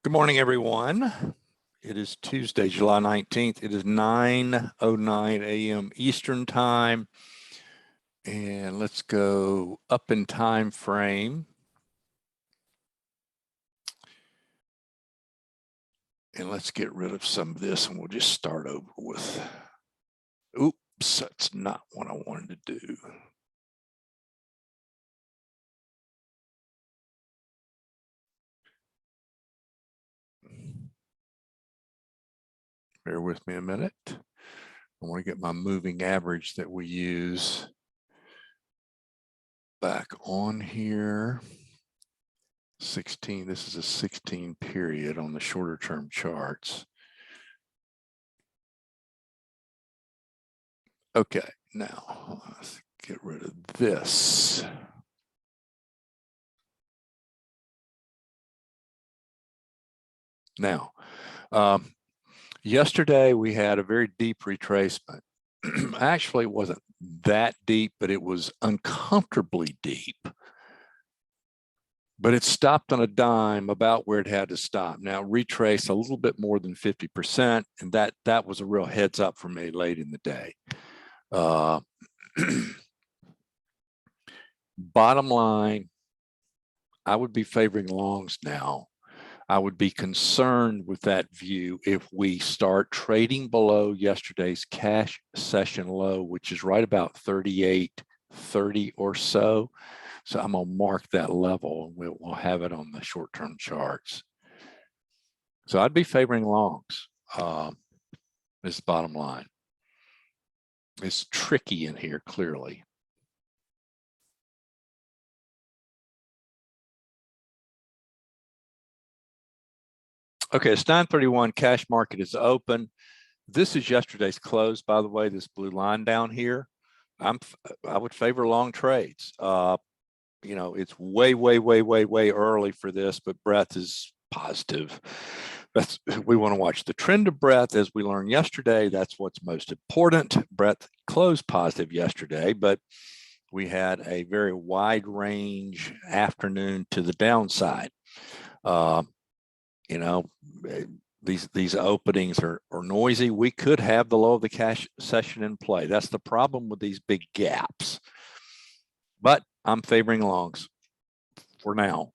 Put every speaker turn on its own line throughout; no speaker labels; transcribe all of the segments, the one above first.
Good morning, everyone. It is Tuesday, July 19th. It is 9:09 a.m. Eastern Time. And let's go up in time frame. And let's get rid of some of this and we'll just start over with, oops, that's not what I wanted to do. Bear with me a minute. I want to get my moving average that we use back on here. 16, this is a 16 period on the shorter term charts. Okay, now let's get rid of this. Now, yesterday we had a very deep retracement. Actually, it wasn't that deep, but it was uncomfortably deep. But it stopped on a dime about where it had to stop. Now, retrace a little bit more than 50%, and that was a real heads up for me late in the day. Bottom line, I would be favoring longs now. I would be concerned with that view if we start trading below yesterday's cash session low, which is right about 38.30 or so. So I'm gonna mark that level and we'll have it on the short-term charts. So I'd be favoring longs. Is the bottom line. It's tricky in here, clearly. Okay, it's 9:31, cash market is open. This is yesterday's close, by the way, this blue line down here. I would favor long trades. You know, it's way early for this, but breadth is positive. We want to watch the trend of breadth as we learned yesterday. That's what's most important. Breadth closed positive yesterday, but we had a very wide range afternoon to the downside. You know, these openings are noisy. We could have the low of the cash session in play. That's the problem with these big gaps. But I'm favoring longs for now.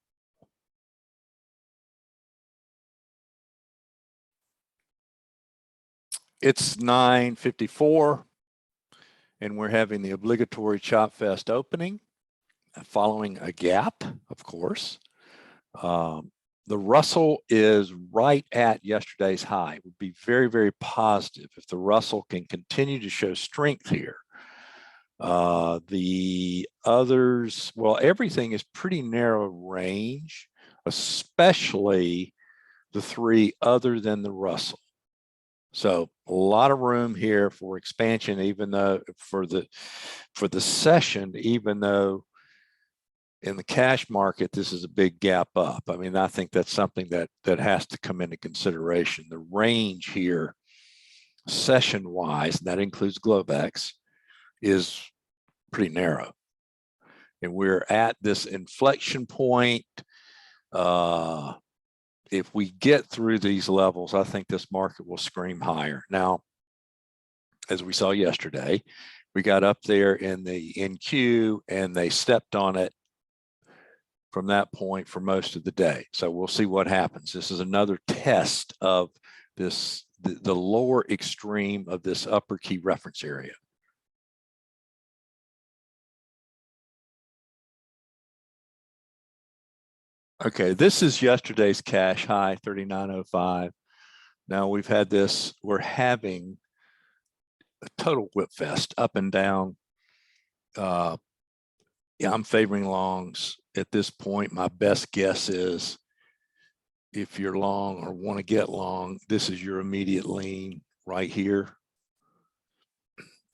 It's 9:54 and we're having the obligatory chop fest opening following a gap, of course. The Russell is right at yesterday's high. It would be very positive if the Russell can continue to show strength here. The others, well, everything is pretty narrow range, especially the three other than the Russell. So a lot of room here for expansion, even though for the session, even though in the cash market, this is a big gap up. I mean, I think that's something that has to come into consideration. The range here, session-wise, and that includes Globex, is pretty narrow. And we're at this inflection point. If we get through these levels, I think this market will scream higher. Now, as we saw yesterday, we got up there in the NQ and they stepped on it from that point for most of the day. So we'll see what happens. This is another test of this, the lower extreme of this upper key reference area. Okay, this is yesterday's cash high, 39.05. Now we've had this, we're having a total whip fest up and down. Yeah, I'm favoring longs at this point. My best guess is if you're long or want to get long, this is your immediate lean right here.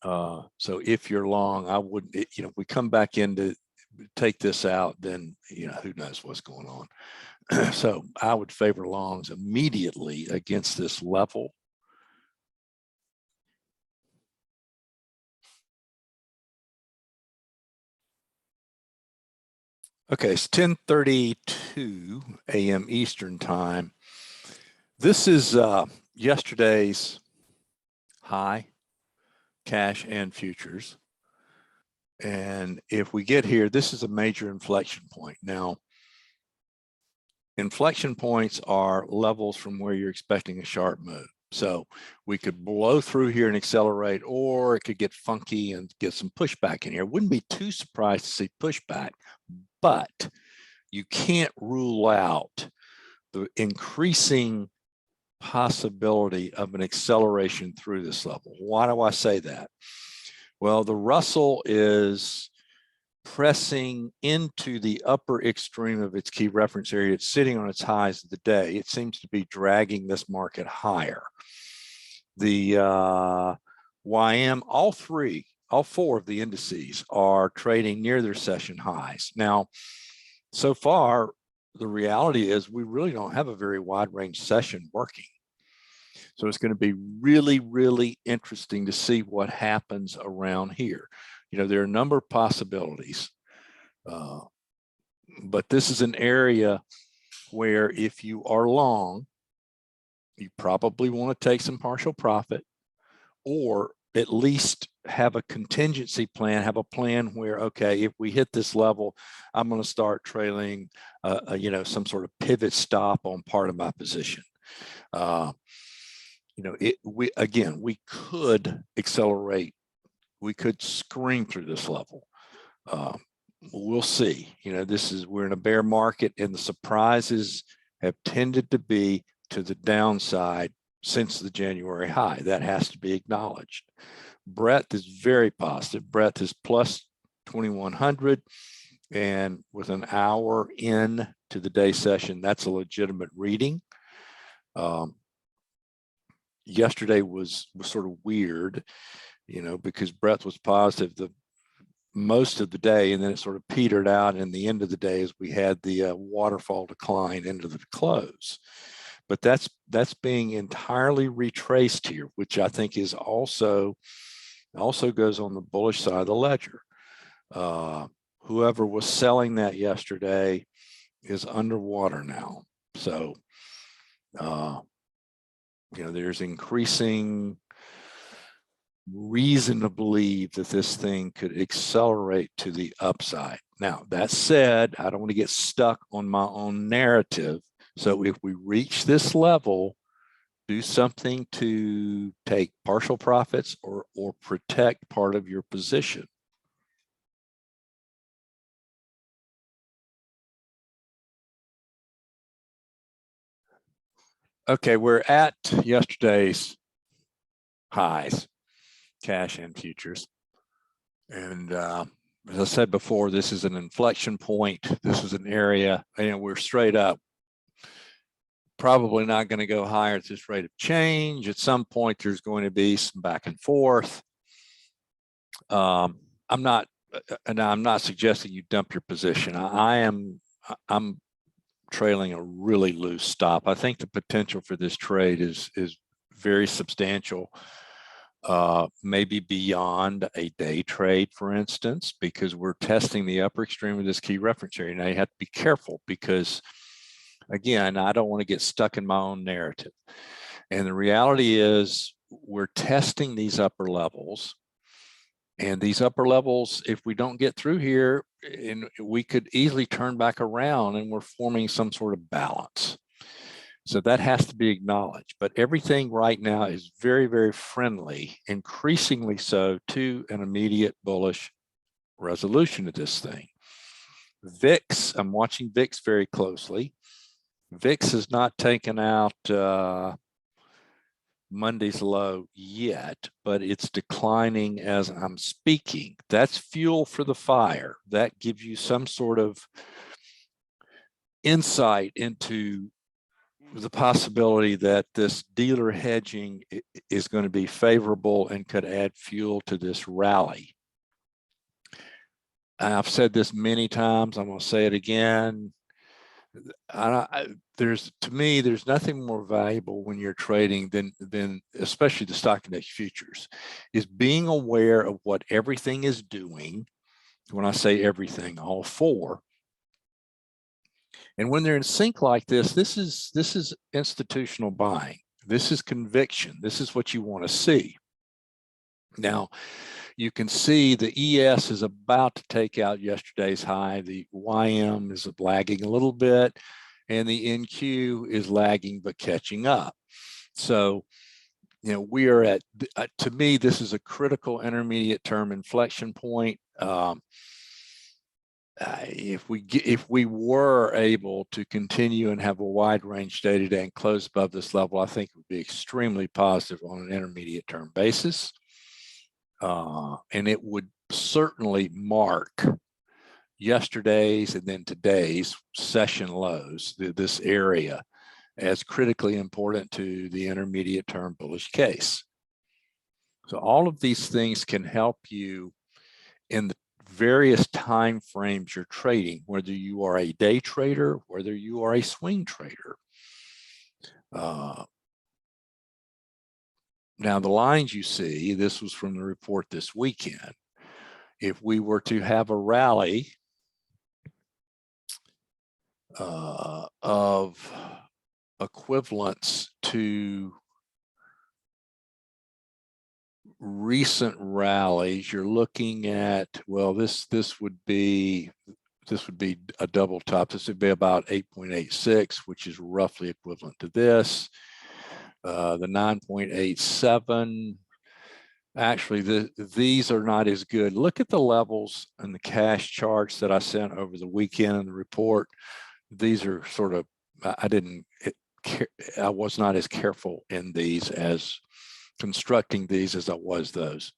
So if you're long, I wouldn't, you know, if we come back in to take this out, then, you know, who knows what's going on. So I would favor longs immediately against this level. Okay, it's 10:32 a.m. Eastern time. This is yesterday's high, cash and futures. And if we get here, this is a major inflection point. Now, inflection points are levels from where you're expecting a sharp move. So we could blow through here and accelerate, or it could get funky and get some pushback in here. Wouldn't be too surprised to see pushback, but you can't rule out the increasing possibility of an acceleration through this level. Why do I say that? Well, the Russell is pressing into the upper extreme of its key reference area. It's sitting on its highs of the day. It seems to be dragging this market higher. The YM, all four of the indices are trading near their session highs. Now, so far, the reality is we really don't have a very wide range session working. So it's going to be really, really interesting to see what happens around here. You know, there are a number of possibilities, but this is an area where if you are long, you probably want to take some partial profit, or at least have a contingency plan, have a plan where, okay, if we hit this level, I'm going to start trailing, you know, some sort of pivot stop on part of my position. You know, we could accelerate, we could scream through this level. We'll see. You know, we're in a bear market, and the surprises have tended to be to the downside since the January high. That has to be acknowledged. Breadth is very positive. Breadth is plus 2100, and with an hour in to the day session, that's a legitimate reading. Yesterday was sort of weird, you know, because breadth was positive most of the day, and then it sort of petered out in the end of the day as we had the waterfall decline into the close. But that's being entirely retraced here, which I think is also goes on the bullish side of the ledger. Whoever was selling that yesterday is underwater now. So, you know, there's increasing reason to believe that this thing could accelerate to the upside. Now, that said, I don't want to get stuck on my own narrative. So if we reach this level, do something to take partial profits or protect part of your position. Okay, we're at yesterday's highs, cash and futures. And as I said before, this is an inflection point. This is an area, and we're straight up. Probably not going to go higher at this rate of change. At some point, there's going to be some back and forth. I'm not suggesting you dump your position. I'm trailing a really loose stop. I think the potential for this trade is very substantial. Maybe beyond a day trade, for instance, because we're testing the upper extreme of this key reference area. Now you have to be careful because, again, I don't want to get stuck in my own narrative. And the reality is we're testing these upper levels. And these upper levels, if we don't get through here, and we could easily turn back around and we're forming some sort of balance. So that has to be acknowledged. But everything right now is very, very friendly, increasingly so, to an immediate bullish resolution of this thing. VIX, I'm watching VIX very closely. VIX has not taken out Monday's low yet, but it's declining as I'm speaking. That's fuel for the fire. That gives you some sort of insight into the possibility that this dealer hedging is going to be favorable and could add fuel to this rally. I've said this many times. I'm going to say it again. To me, there's nothing more valuable when you're trading than especially the stock index futures, is being aware of what everything is doing. When I say everything, all four, And when they're in sync like this is institutional buying. This is conviction. This is what you want to see. Now, you can see the ES is about to take out yesterday's high. The YM is lagging a little bit, and the NQ is lagging but catching up. So, you know, we are at, to me, this is a critical intermediate term inflection point. If we were able to continue and have a wide range day today and close above this level, I think it would be extremely positive on an intermediate term basis. And it would certainly mark yesterday's and then today's session lows, this area, as critically important to the intermediate term bullish case. So all of these things can help you in the various time frames you're trading, whether you are a day trader, whether you are a swing trader. Now, the lines you see, this was from the report this weekend. If we were to have a rally of equivalence to recent rallies, you're looking at, well, this would be a double top. This would be about 8.86, which is roughly equivalent to this. The 9.87. Actually, these are not as good. Look at the levels and the cash charts that I sent over the weekend in the report. These are sort of, I was not as careful in these as constructing these as I was those.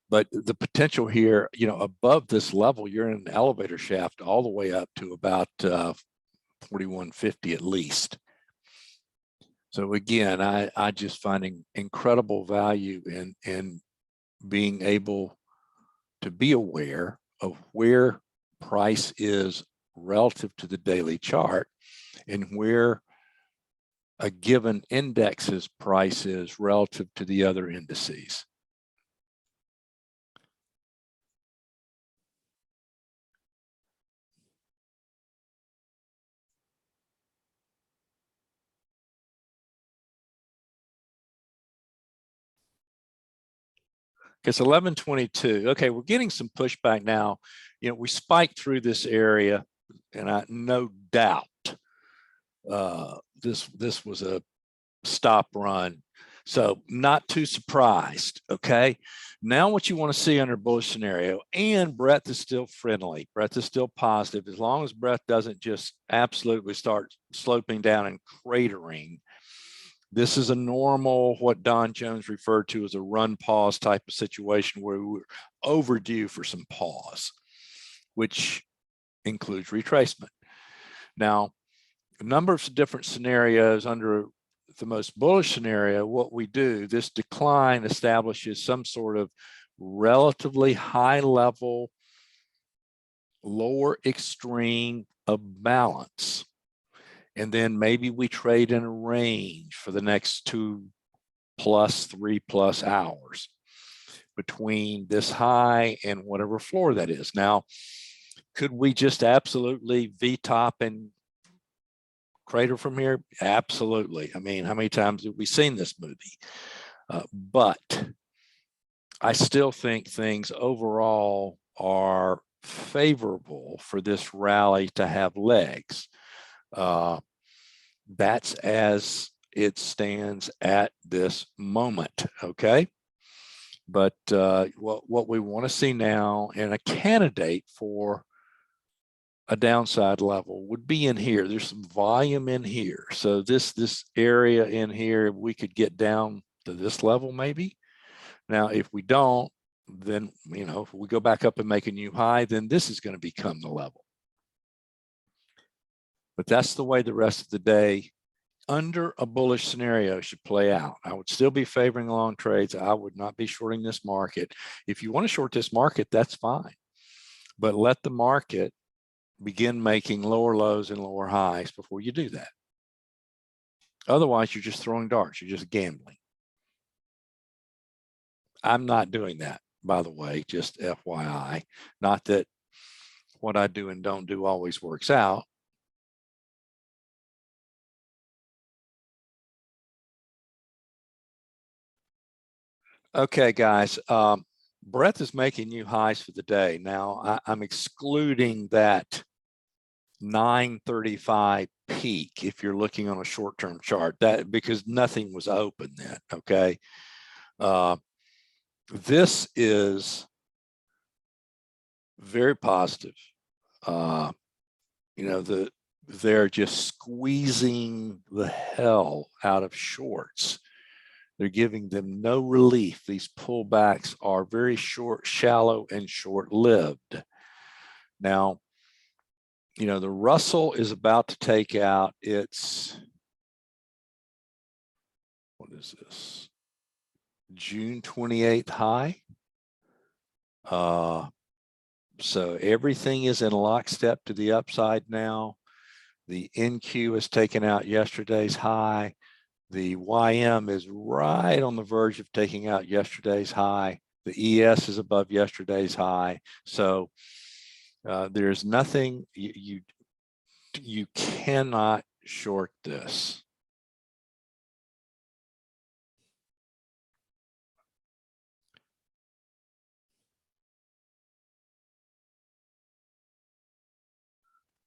But the potential here, you know, above this level, you're in an elevator shaft all the way up to about 4150 at least. So again, I just finding incredible value in being able to be aware of where price is relative to the daily chart and where a given index's price is relative to the other indices. It's 1122. Okay, we're getting some pushback now. You know, we spiked through this area, and I no doubt this was a stop run. So not too surprised. Okay. Now what you want to see under bullish scenario, and breadth is still friendly. Breadth is still positive. As long as breadth doesn't just absolutely start sloping down and cratering. This is a normal, what Don Jones referred to as a run pause type of situation where we're overdue for some pause, which includes retracement. Now, a number of different scenarios under the most bullish scenario, what we do, this decline establishes some sort of relatively high level, lower extreme of balance. And then maybe we trade in a range for the next 2+, 3+ hours between this high and whatever floor that is. Now, could we just absolutely V-top and crater from here? Absolutely. I mean, how many times have we seen this movie? But I still think things overall are favorable for this rally to have legs. That's as it stands at this moment, okay? But what we want to see now, and a candidate for a downside level would be in here. There's some volume in here. So this area in here, we could get down to this level maybe. Now, if we don't, then, you know, if we go back up and make a new high, then this is going to become the level. But that's the way the rest of the day under a bullish scenario should play out. I would still be favoring long trades. I would not be shorting this market. If you want to short this market, that's fine. But let the market begin making lower lows and lower highs before you do that. Otherwise, you're just throwing darts. You're just gambling. I'm not doing that, by the way, just FYI. Not that what I do and don't do always works out. Okay, guys, breadth is making new highs for the day. Now I'm excluding that 935 peak if you're looking on a short-term chart, that because nothing was open then. Okay, this is very positive. You know, they're just squeezing the hell out of shorts. They're giving them no relief. These pullbacks are very short, shallow, and short-lived. Now, you know, the Russell is about to take out its, what is this? June 28th high. So everything is in lockstep to the upside now. The NQ has taken out yesterday's high. The YM is right on the verge of taking out yesterday's high. The ES is above yesterday's high. So there's nothing, you cannot short this.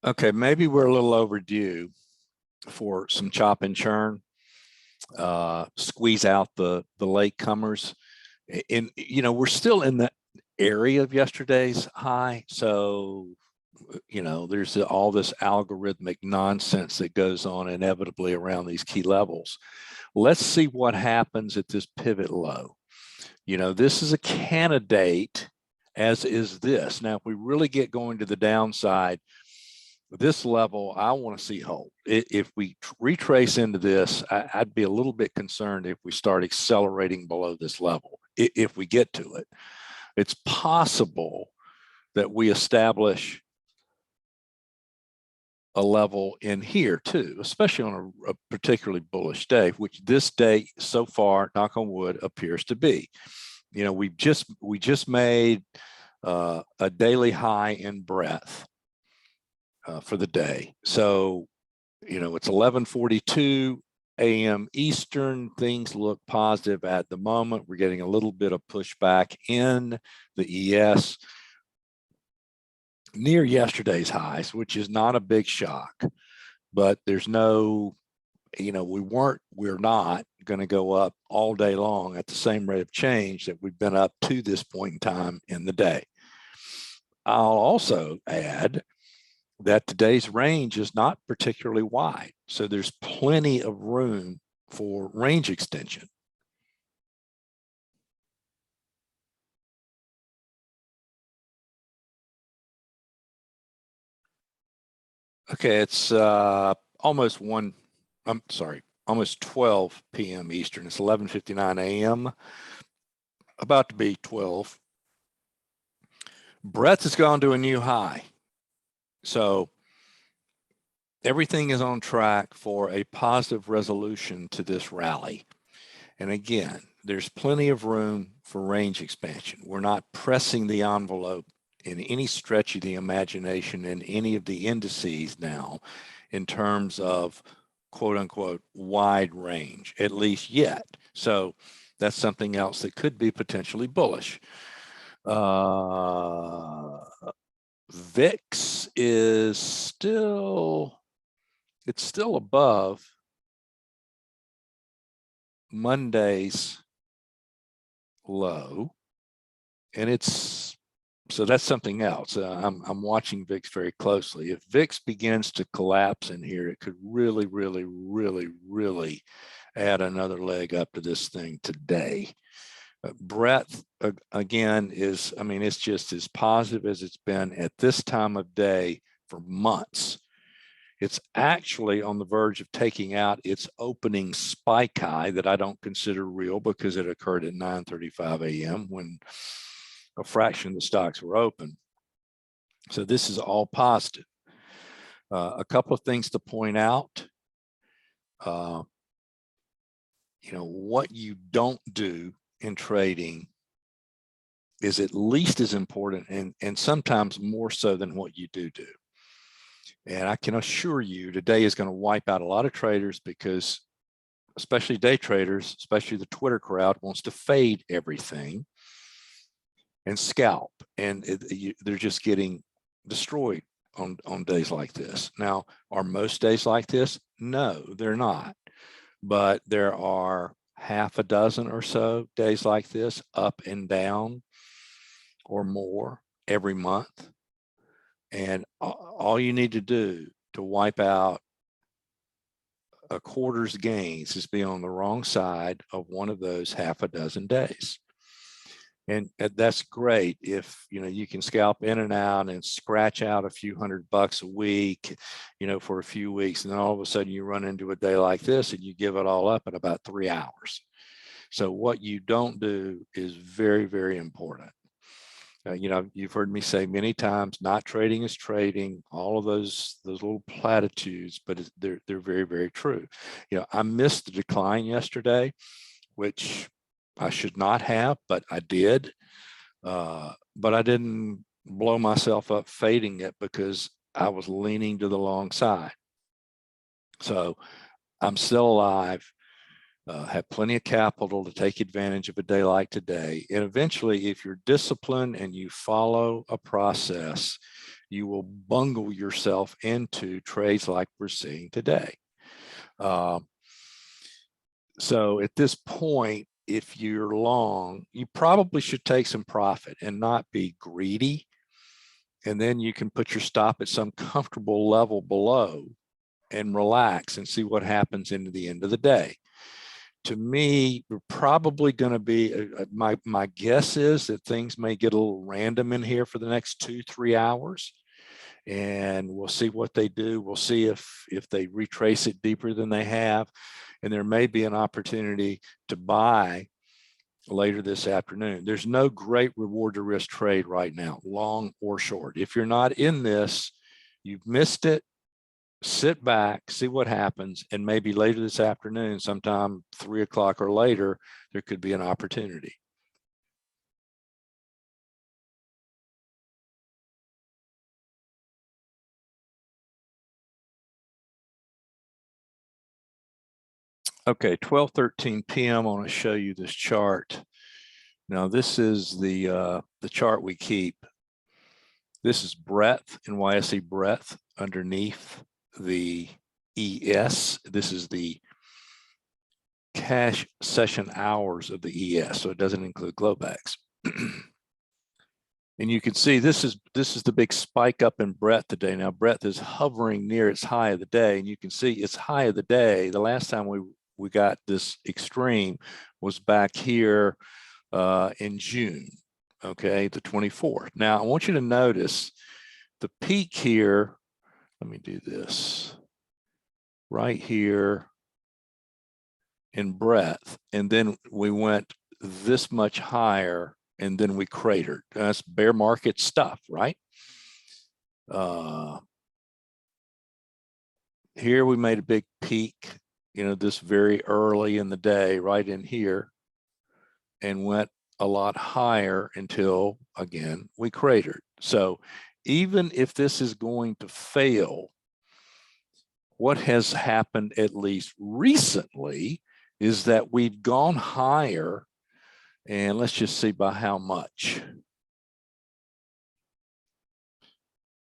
Okay, maybe we're a little overdue for some chop and churn. Squeeze out the latecomers. And you know, we're still in the area of yesterday's high. So, you know, there's all this algorithmic nonsense that goes on inevitably around these key levels. Let's see what happens at this pivot low. You know, this is a candidate, as is this. Now, if we really get going to the downside, this level, I want to see hold. If we retrace into this, I'd be a little bit concerned if we start accelerating below this level, if we get to it. It's possible that we establish a level in here too, especially on a particularly bullish day, which this day so far, knock on wood, appears to be. You know, we just made a daily high in breadth for the day. So, you know, it's 11:42 a.m. Eastern. Things look positive at the moment. We're getting a little bit of pushback in the ES near yesterday's highs, which is not a big shock, but there's no, you know, we're not going to go up all day long at the same rate of change that we've been up to this point in time in the day. I'll also add that today's range is not particularly wide. So there's plenty of room for range extension. Okay, it's almost 12 p.m. Eastern. It's 11:59 a.m. About to be 12. Breadth has gone to a new high. So everything is on track for a positive resolution to this rally. And again, there's plenty of room for range expansion. We're not pressing the envelope in any stretch of the imagination in any of the indices now in terms of quote unquote wide range, at least yet. So that's something else that could be potentially bullish. VIX is still, it's still above Monday's low, and it's, so that's something else. I'm watching VIX very closely. If VIX begins to collapse in here, it could really, really, really, really add another leg up to this thing today. Breadth again is, I mean, it's just as positive as it's been at this time of day for months. It's actually on the verge of taking out its opening spike high that I don't consider real because it occurred at 9:35 a.m. when a fraction of the stocks were open. So this is all positive. A couple of things to point out. You know, what you don't do in trading is at least as important and sometimes more so than what you do. And I can assure you today is going to wipe out a lot of traders because especially day traders, especially the Twitter crowd, wants to fade everything and scalp. And they're just getting destroyed on days like this. Now, are most days like this? No, they're not. But there are half a dozen or so days like this, up and down or more every month. And all you need to do to wipe out a quarter's gains is be on the wrong side of one of those half a dozen days. And that's great if you can scalp in and out and scratch out a few $100 a week, for a few weeks, and then all of a sudden you run into a day like this and you give it all up in about 3 hours. So what you don't do is very, very important. You've heard me say many times, not trading is trading, all of those little platitudes, but they're very, very true. I missed the decline yesterday, which I should not have, but I did. But I didn't blow myself up fading it because I was leaning to the long side. So I'm still alive. Have plenty of capital to take advantage of a day like today. And eventually, if you're disciplined and you follow a process, you will bungle yourself into trades like we're seeing today. So at this point, if you're long, you probably should take some profit and not be greedy. And then you can put your stop at some comfortable level below and relax and see what happens into the end of the day. To me, we're probably going to be, my guess is that things may get a little random in here for the next 2-3 hours. And we'll see what they do. We'll see if they retrace it deeper than they have. And there may be an opportunity to buy later this afternoon. There's no great reward to risk trade right now, long or short. If you're not in this, you've missed it. Sit back, see what happens, and maybe later this afternoon, sometime 3 o'clock or later, there could be an opportunity. Okay, 12:13 p.m. I want to show you this chart. Now, this is the chart we keep. This is breadth, NYSE breadth underneath the ES. This is the cash session hours of the ES, so it doesn't include Globex. And you can see this is the big spike up in breadth today. Now breadth is hovering near its high of the day, and you can see its high of the day. The last time we got this extreme was back here in June, okay, the 24th. Now I want you to notice the peak here. Let me do this right here in breadth, and then we went this much higher, and then we cratered. That's bear market stuff, right? Here we made a big peak, this very early in the day, right in here, and went a lot higher until, again, we cratered. So even if this is going to fail, what has happened at least recently is that we've gone higher, and let's just see by how much.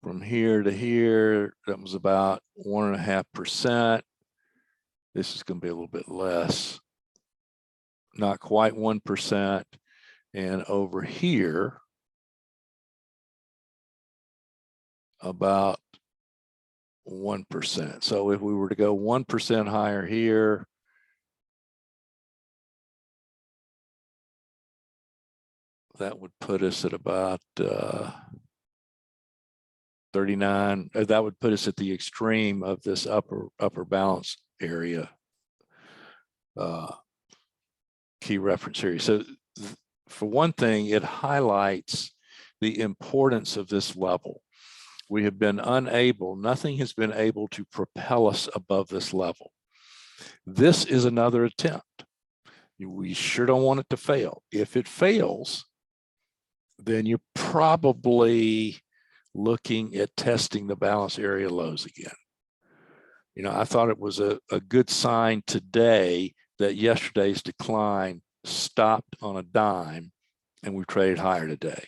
From here to here, that was about 1.5%. This is going to be a little bit less, not quite 1%. And over here, about 1%. So if we were to go 1% higher here, that would put us at about 39. That would put us at the extreme of this upper balance area key reference area. So for one thing, it highlights the importance of this level. We have been unable, nothing has been able to propel us above this level. This is another attempt. We sure don't want it to fail. If it fails, then you're probably looking at testing the balance area lows again. You know, I thought it was a good sign today that yesterday's decline stopped on a dime and we traded higher today.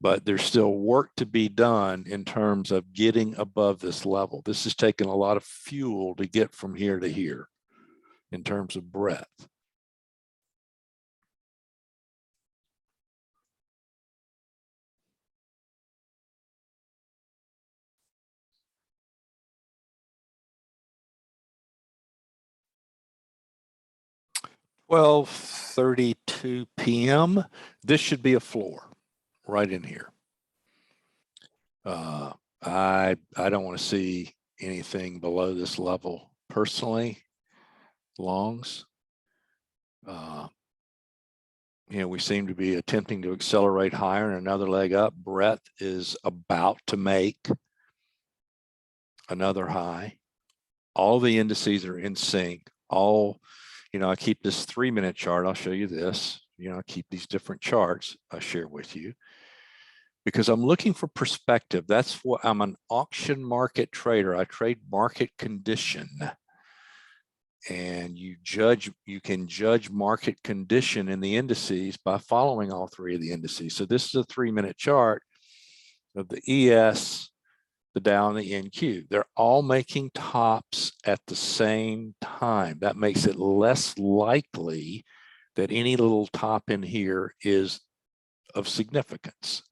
But there's still work to be done in terms of getting above this level. This has taken a lot of fuel to get from here to here in terms of breadth. Well, 32 p.m. This should be a floor right in here. I don't want to see anything below this level personally. Longs. You know, we seem to be attempting to accelerate higher and another leg up. Breadth is about to make another high. All the indices are in sync. All, you know, I keep this 3-minute chart. I'll show you this. You know, I keep these different charts I share with you because I'm looking for perspective. That's what I'm an auction market trader. I trade market condition. And you can judge market condition in the indices by following all three of the indices. So this is a 3-minute chart of the ES, the Dow, and the NQ. They're all making tops at the same time. That makes it less likely that any little top in here is of significance.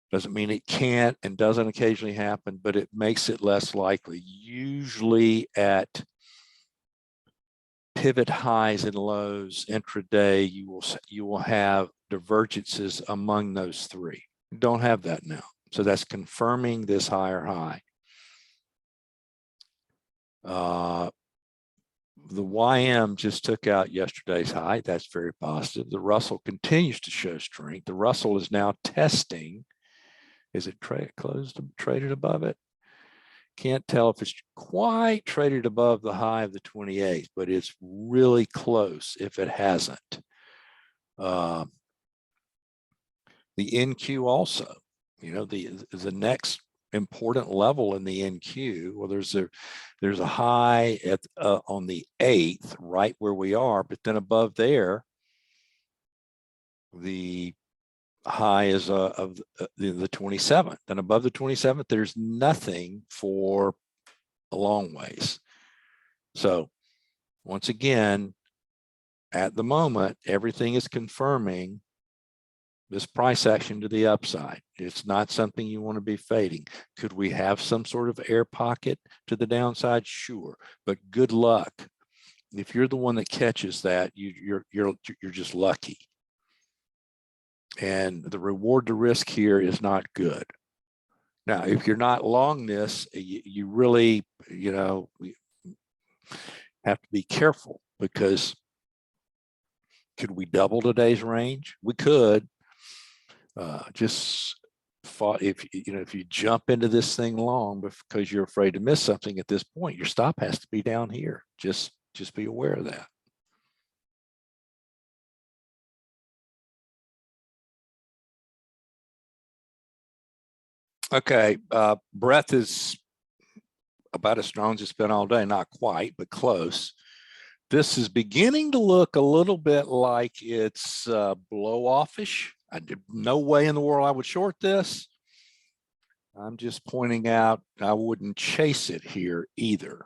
Doesn't mean it can't and doesn't occasionally happen, but it makes it less likely. Usually at pivot highs and lows intraday, you will have divergences among those three. You don't have that now. So that's confirming this higher high. The YM just took out yesterday's high. That's very positive. The Russell continues to show strength. The Russell is now testing. Is it traded above it? Can't tell if it's quite traded above the high of the 28th, but it's really close if it hasn't. The NQ also, you know, the next important level in the NQ. Well, there's a high at on the 8th, right where we are, but then above there, the high is of the 27th, and above the 27th, there's nothing for a long ways. So once again, at the moment, everything is confirming this price action to the upside. It's not something you want to be fading. Could we have some sort of air pocket to the downside? Sure, but good luck. If you're the one that catches that, you're just lucky. And the reward to risk here is not good. Now, if you're not long this, you really, you know, have to be careful, because could we double today's range? We could. Just thought, if you jump into this thing long because you're afraid to miss something at this point, your stop has to be down here. Just be aware of that. Okay, breadth is about as strong as it's been all day. Not quite, but close. This is beginning to look a little bit like it's blow-offish. I did no way in the world I would short this. I'm just pointing out I wouldn't chase it here either.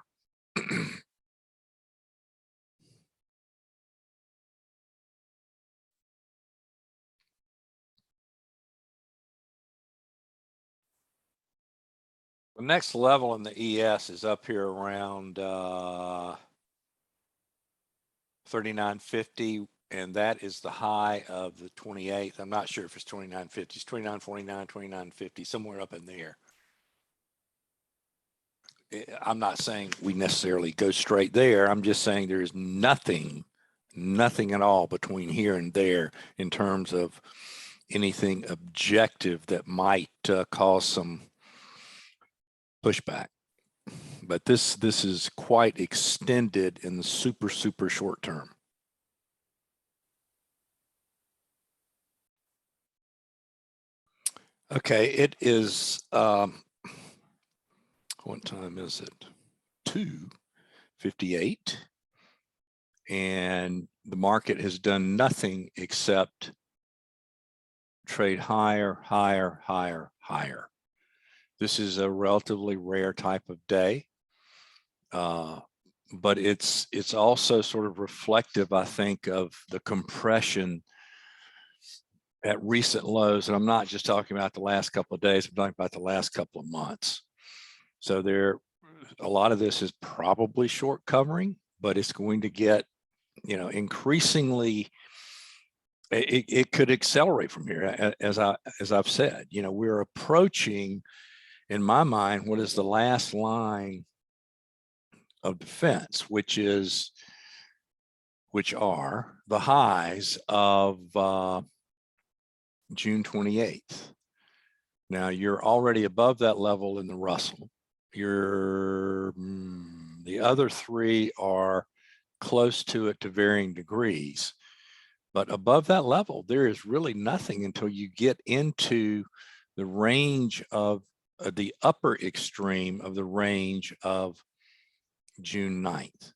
The next level in the ES is up here around 39.50, and that is the high of the 28th. I'm not sure if it's 29.50, it's 29.49, 29.50, somewhere up in there. I'm not saying we necessarily go straight there. I'm just saying there's nothing at all between here and there in terms of anything objective that might cause some pushback. But this is quite extended in the super short term. Okay, it is, what time is it? 2:58. And the market has done nothing except trade higher, higher, higher, higher. This is a relatively rare type of day. But it's also sort of reflective, I think, of the compression at recent lows. And I'm not just talking about the last couple of days, I'm talking about the last couple of months. So a lot of this is probably short covering, but it's going to get, increasingly, it could accelerate from here. As I've said, we're approaching, in my mind, what is the last line of defense, which are the highs of June 28th. Now you're already above that level in the Russell. The other three are close to it to varying degrees, but above that level, there is really nothing until you get into the range of the upper extreme of the range of June 9th.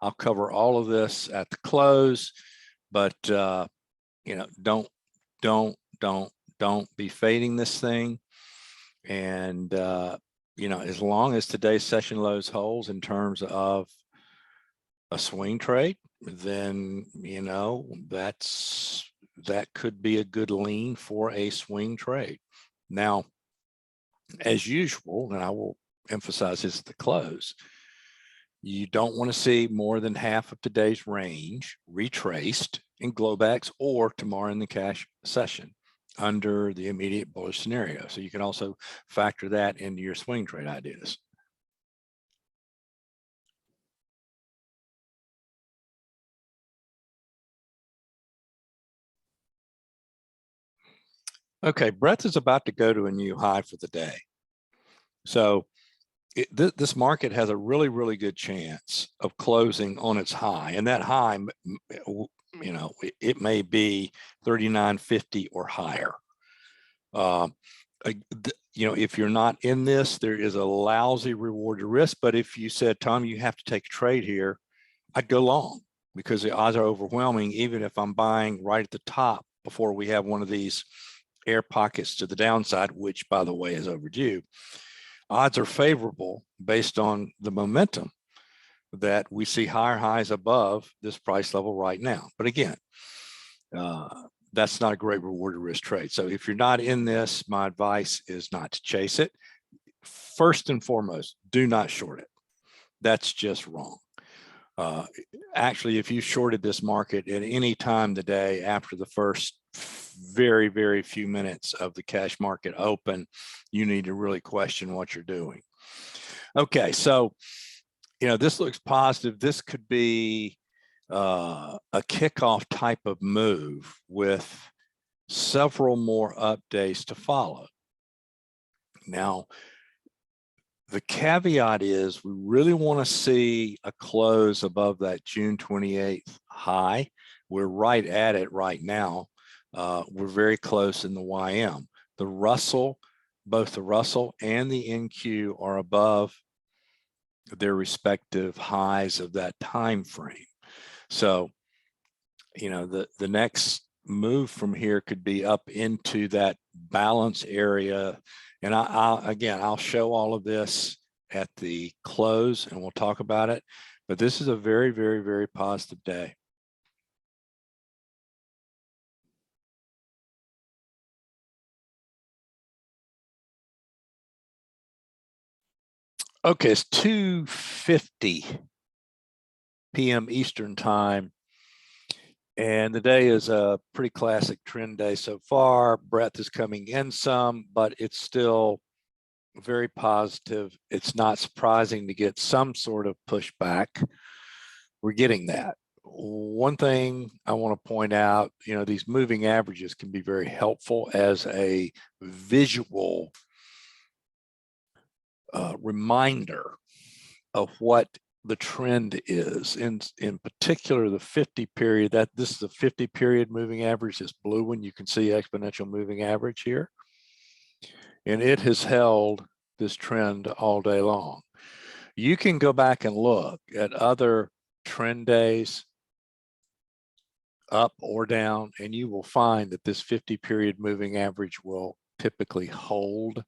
I'll cover all of this at the close, but don't be fading this thing. And as long as today's session lows holds in terms of a swing trade, then that could be a good lean for a swing trade. Now, as usual, and I will emphasize this at the close, you don't want to see more than half of today's range retraced in Globex or tomorrow in the cash session under the immediate bullish scenario. So you can also factor that into your swing trade ideas. Okay, breadth is about to go to a new high for the day. So this market has a really, really good chance of closing on its high. And that high, it may be 39.50 or higher. If you're not in this, there is a lousy reward to risk. But if you said, Tom, you have to take a trade here, I'd go long because the odds are overwhelming, even if I'm buying right at the top before we have one of these air pockets to the downside, which, by the way, is overdue. Odds are favorable based on the momentum that we see higher highs above this price level right now. But again, that's not a great reward to risk trade. So if you're not in this, my advice is not to chase it. First and foremost, do not short it. That's just wrong. Actually, if you shorted this market at any time today after the first very, very few minutes of the cash market open, you need to really question what you're doing. Okay, so this looks positive. This could be a kickoff type of move with several more updates to follow. Now, the caveat is we really want to see a close above that June 28th high. We're right at it right now. We're very close in the YM. The Russell, both the Russell and the NQ are above their respective highs of that time frame. So, the next move from here could be up into that balance area. And I'll show all of this at the close and we'll talk about it. But this is a very, very, very positive day. Okay, it's 2:50 p.m. Eastern time. And the day is a pretty classic trend day so far. Breadth is coming in some, but it's still very positive. It's not surprising to get some sort of pushback. We're getting that. One thing I want to point out, these moving averages can be very helpful as a visual reminder of what the trend is. In particular, the 50 period, this is the 50 period moving average, this blue one, you can see exponential moving average here. and it has held this trend all day long. You can go back and look at other trend days, up or down, and you will find that this 50-period moving average will typically hold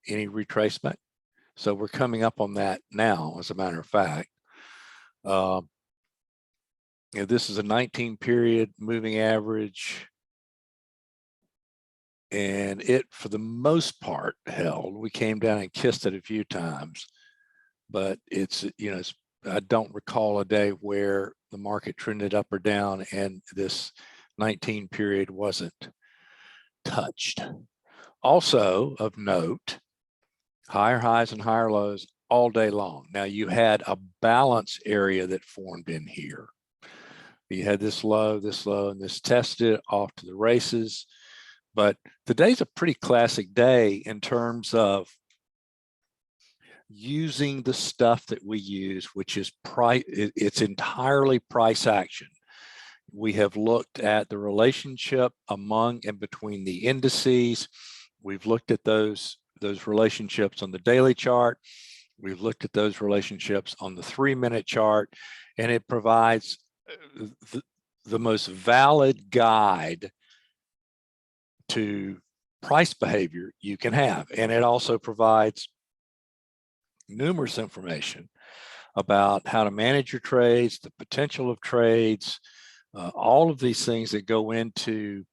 any retracement. So we're coming up on that now, as a matter of fact. This is a 19-period moving average, and it, for the most part, held. We came down and kissed it a few times, but it's, I don't recall a day where the market trended up or down and this 19 period wasn't touched. Also of note, higher highs and higher lows all day long. Now you had a balance area that formed in here. You had this low, and this tested off to the races. But today's a pretty classic day in terms of using the stuff that we use, which is price. It's entirely price action. We have looked at the relationship among and between the indices. We've looked at those relationships on the daily chart. We've looked at those relationships on the 3-minute chart, and it provides the most valid guide to price behavior you can have. And it also provides numerous information about how to manage your trades, the potential of trades, all of these things that go into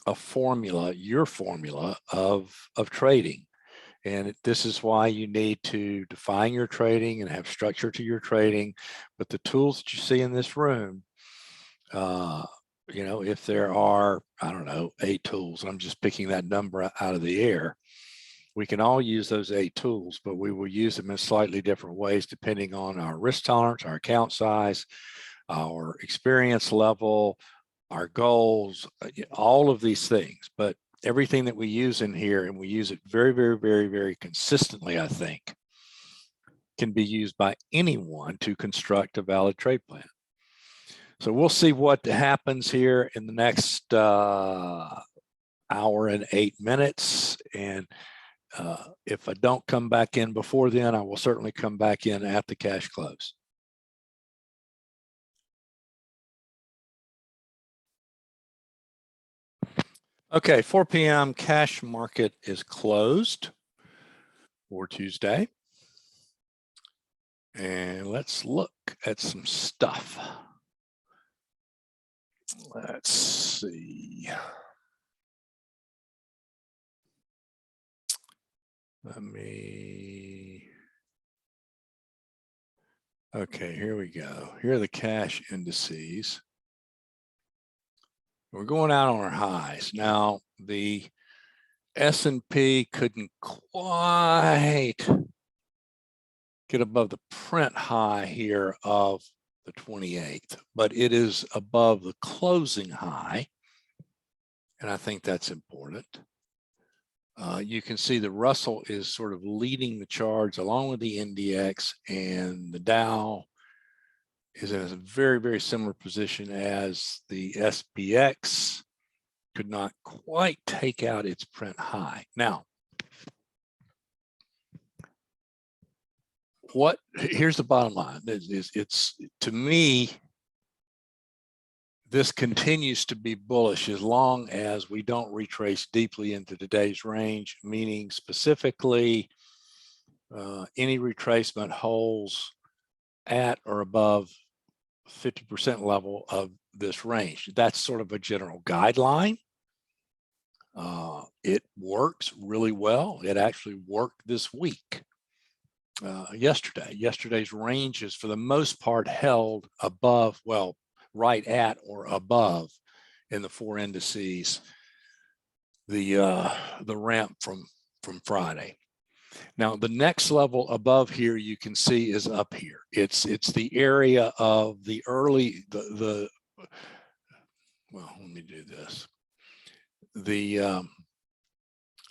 a formula, your formula of trading. And this is why you need to define your trading and have structure to your trading. But the tools that you see in this room, if there are, I don't know, 8 tools, I'm just picking that number out of the air. We can all use those 8 tools, but we will use them in slightly different ways depending on our risk tolerance, our account size, our experience level, our goals, all of these things. But everything that we use in here, and we use it very, very, very, very consistently, I think, can be used by anyone to construct a valid trade plan. So we'll see what happens here in the next hour and 8 minutes. And if I don't come back in before then, I will certainly come back in at the cash close. Okay, 4 p.m. cash market is closed for Tuesday. And let's look at some stuff. Let's see. Okay, here we go. Here are the cash indices. We're going out on our highs. Now, the S&P couldn't quite get above the print high here of the 28th, but it is above the closing high, and I think that's important. You can see the Russell is sort of leading the charge along with the NDX, and the Dow is in a very, very similar position as the SPX. Could not quite take out its print high. Now, here's the bottom line. It's to me, this continues to be bullish as long as we don't retrace deeply into today's range, meaning specifically any retracement holds at or above 50% level of this range. That's sort of a general guideline. It works really well. It actually worked this week. Yesterday's ranges for the most part held above, well, right at or above in the 4 indices, the ramp from Friday. Now the next level above here you can see is up here. It's the area of the early well, let me do this. The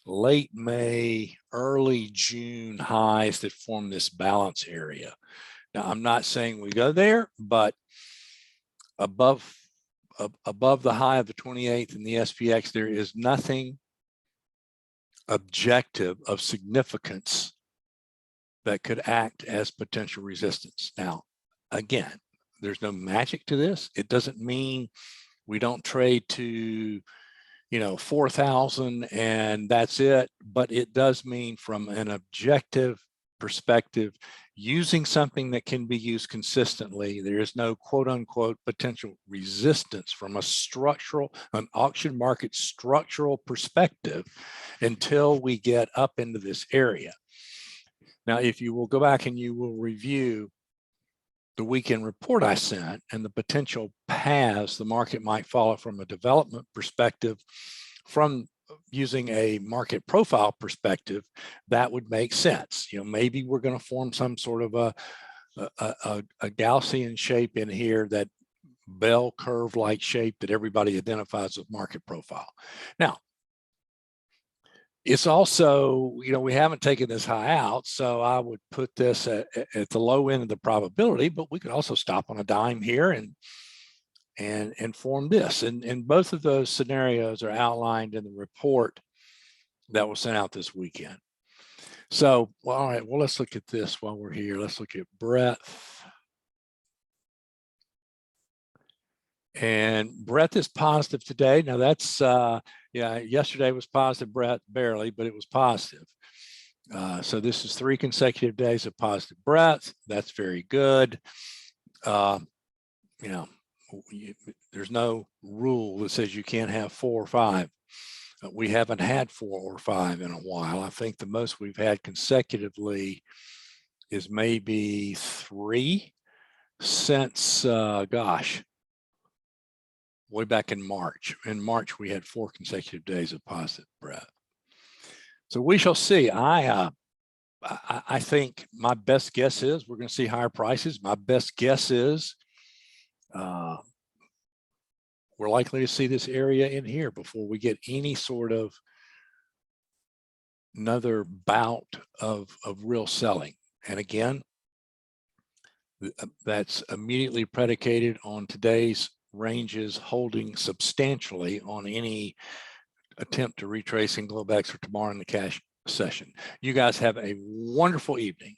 late May, early June highs that form this balance area. Now I'm not saying we go there, but above the high of the 28th and the SPX, there is nothing objective of significance that could act as potential resistance. Now, again, there's no magic to this. It doesn't mean we don't trade to 4,000 and that's it, but it does mean from an objective perspective, using something that can be used consistently, there is no quote unquote potential resistance from an auction market structural perspective until we get up into this area. Now, if you will go back and you will review the weekend report I sent and the potential paths the market might follow from a development perspective, from using a market profile perspective, that would make sense. Maybe we're going to form some sort of a Gaussian shape in here, that bell curve like shape that everybody identifies with market profile. Now, it's also, we haven't taken this high out, so I would put this at the low end of the probability, but we could also stop on a dime here and form this. And both of those scenarios are outlined in the report that was sent out this weekend. So, well, all right, well, let's look at this while we're here. Let's look at breadth. And breadth is positive today. Now that's, yesterday was positive breadth, barely, but it was positive. So this is 3 consecutive days of positive breadth. That's very good. There's no rule that says you can't have 4 or 5. We haven't had 4 or 5 in a while. I think the most we've had consecutively is maybe 3 since, way back in March. In March, we had 4 consecutive days of positive breadth. So we shall see. I think my best guess is we're going to see higher prices. My best guess is we're likely to see this area in here before we get any sort of another bout of real selling. And again, that's immediately predicated on today's ranges holding substantially on any attempt to retrace in Globex or tomorrow in the cash session. You guys have a wonderful evening.